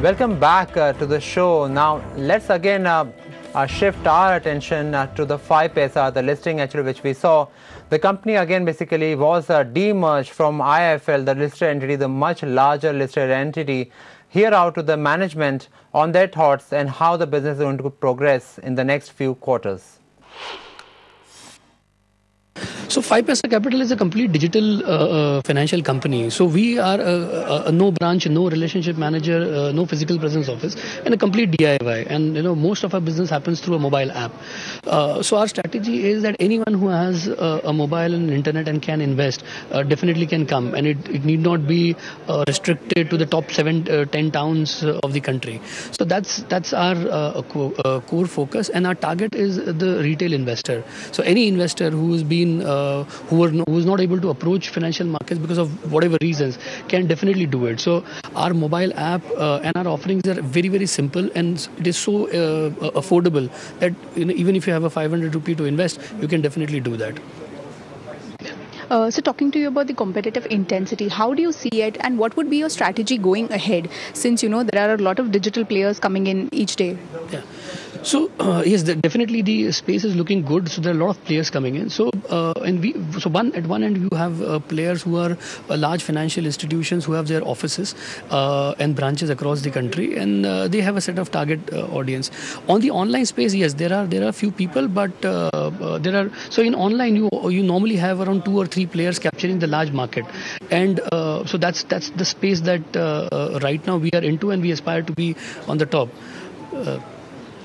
Welcome back to the show. Now, let's again shift our attention to the 5paisa, the listing actually which we saw. The company again basically was demerged from IIFL, the listed entity, the much larger listed entity. Hear out to the management on their thoughts and how the business is going to progress in the next few quarters. So 5paisa Capital is a complete digital financial company. So we are a no branch, no relationship manager, no physical presence office, and a complete DIY. And most of our business happens through a mobile app. So our strategy is that anyone who has a mobile and internet and can invest definitely can come, and it need not be restricted to the top 10 towns of the country. So that's our core focus, and our target is the retail investor. So any investor who has been who is not able to approach financial markets because of whatever reasons can definitely do it. So our mobile app and our offerings are very, very simple, and it is so affordable that even if you have a 500 rupee to invest, you can definitely do that. So talking to you about the competitive intensity, how do you see it, and what would be your strategy going ahead, since there are a lot of digital players coming in each day? Yeah. So yes, definitely the space is looking good. So there are a lot of players coming in. So at one end you have players who are large financial institutions who have their offices and branches across the country, and they have a set of target audience. On the online space, yes, there are a few people, but so in online you normally have around 2 or 3 players capturing the large market, and so that's the space that right now we are into, and we aspire to be on the top.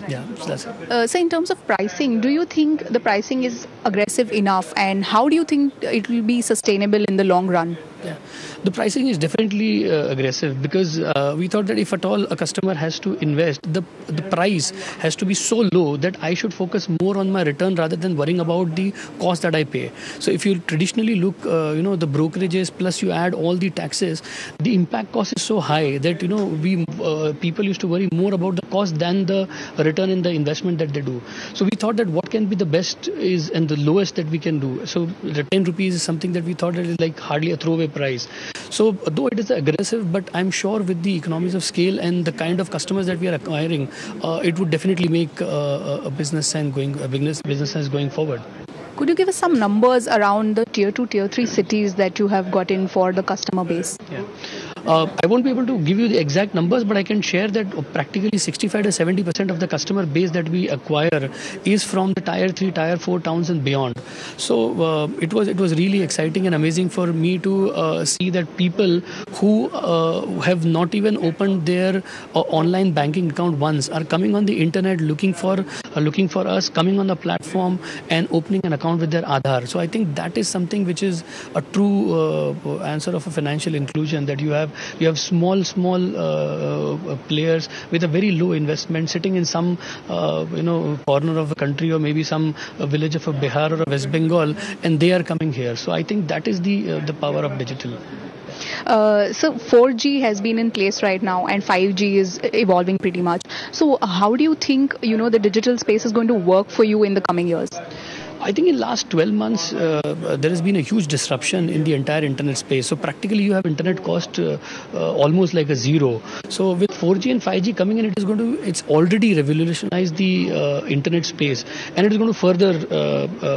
Yeah, so that's it. So in terms of pricing, do you think the pricing is aggressive enough, and how do you think it will be sustainable in the long run? Yeah, the pricing is definitely aggressive, because we thought that if at all a customer has to invest, the price has to be so low that I should focus more on my return rather than worrying about the cost that I pay. So if you traditionally look, the brokerages plus you add all the taxes, the impact cost is so high that people used to worry more about the cost than the return in the investment that they do. So we thought that what can be the best is and the lowest that we can do. So the 10 rupees is something that we thought that is like hardly a throwaway price. So though it is aggressive, but I'm sure with the economies of scale and the kind of customers that we are acquiring, it would definitely make a business going forward. Could you give us some numbers around the tier 2, tier 3 cities that you have got in for the customer base? Yeah. I won't be able to give you the exact numbers, but I can share that practically 65 to 70% of the customer base that we acquire is from the tier 3, tier 4 towns and beyond. So it was really exciting and amazing for me to see that people who have not even opened their online banking account once are coming on the internet looking for us, coming on the platform and opening an account with their Aadhaar. So I think that is something which is a true answer of a financial inclusion, that you have small players with a very low investment sitting in some corner of a country, or maybe some village of a Bihar or a West Bengal, and they are coming here. So I think that is the power of digital. So 4G has been in place right now, and 5G is evolving pretty much. So how do you think the digital space is going to work for you in the coming years? I think in last 12 months, there has been a huge disruption in the entire internet space. So practically you have internet cost almost like a zero. So with 4G and 5G coming in, it's already revolutionized the internet space, and it is going to further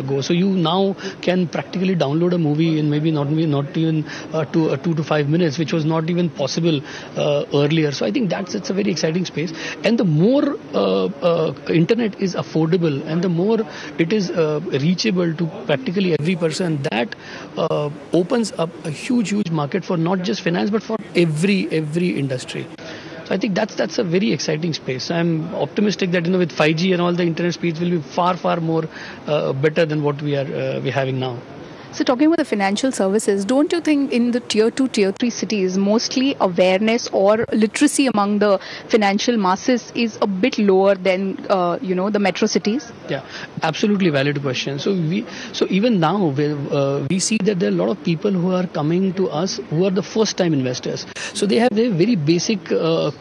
go. So you now can practically download a movie in maybe not even 2 to 5 minutes, which was not even possible earlier. So I think it's a very exciting space. And the more internet is affordable, and the more it is reachable to practically every person, that opens up a huge market for not just finance but for every industry. So I think that's a very exciting space. I'm optimistic that with 5G and all, the internet speeds will be far more better than what we're having now. So talking about the financial services, don't you think in the tier 2, tier 3 cities, mostly awareness or literacy among the financial masses is a bit lower than, the metro cities? Yeah, absolutely valid question. So even now we see that there are a lot of people who are coming to us who are the first time investors. So they have very basic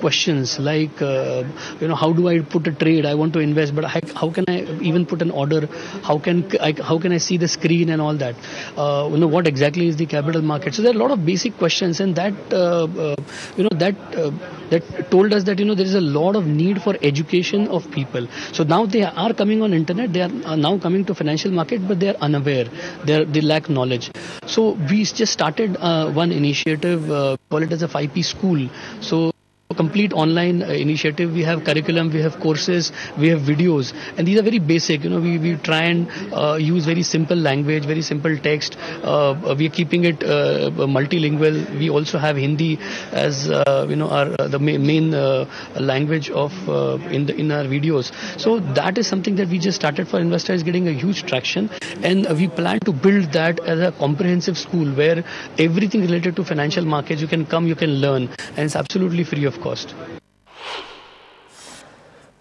questions like, how do I put a trade? I want to invest, but how can I even put an order? How can I see the screen and all that? what exactly is the capital market. So there are a lot of basic questions, and that that told us that there is a lot of need for education of people. So now they are coming on internet, they are now coming to financial market, but they are unaware, they lack knowledge. So we just started one initiative, call it as a 5P school. So complete online initiative. We have curriculum, we have courses, we have videos, and these are very basic. We try and use very simple language, very simple text. We are keeping it multilingual. We also have Hindi as the main language of in our videos. So that is something that we just started for investors, getting a huge traction, and we plan to build that as a comprehensive school where everything related to financial markets, you can come, you can learn, and it's absolutely free of cost.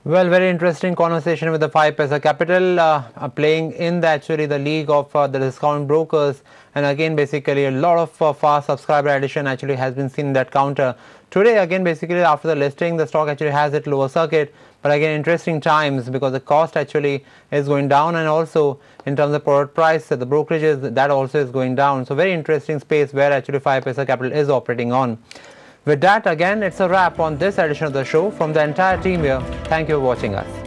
Well, very interesting conversation with the 5paisa Capital, playing in the league of the discount brokers, and again basically a lot of fast subscriber addition actually has been seen in that counter. Today again basically after the listing, the stock actually has its lower circuit, but again interesting times because the cost actually is going down, and also in terms of product price, the brokerages, that also is going down. So very interesting space where actually 5paisa Capital is operating on. With that, again, it's a wrap on this edition of the show. From the entire team here, thank you for watching us.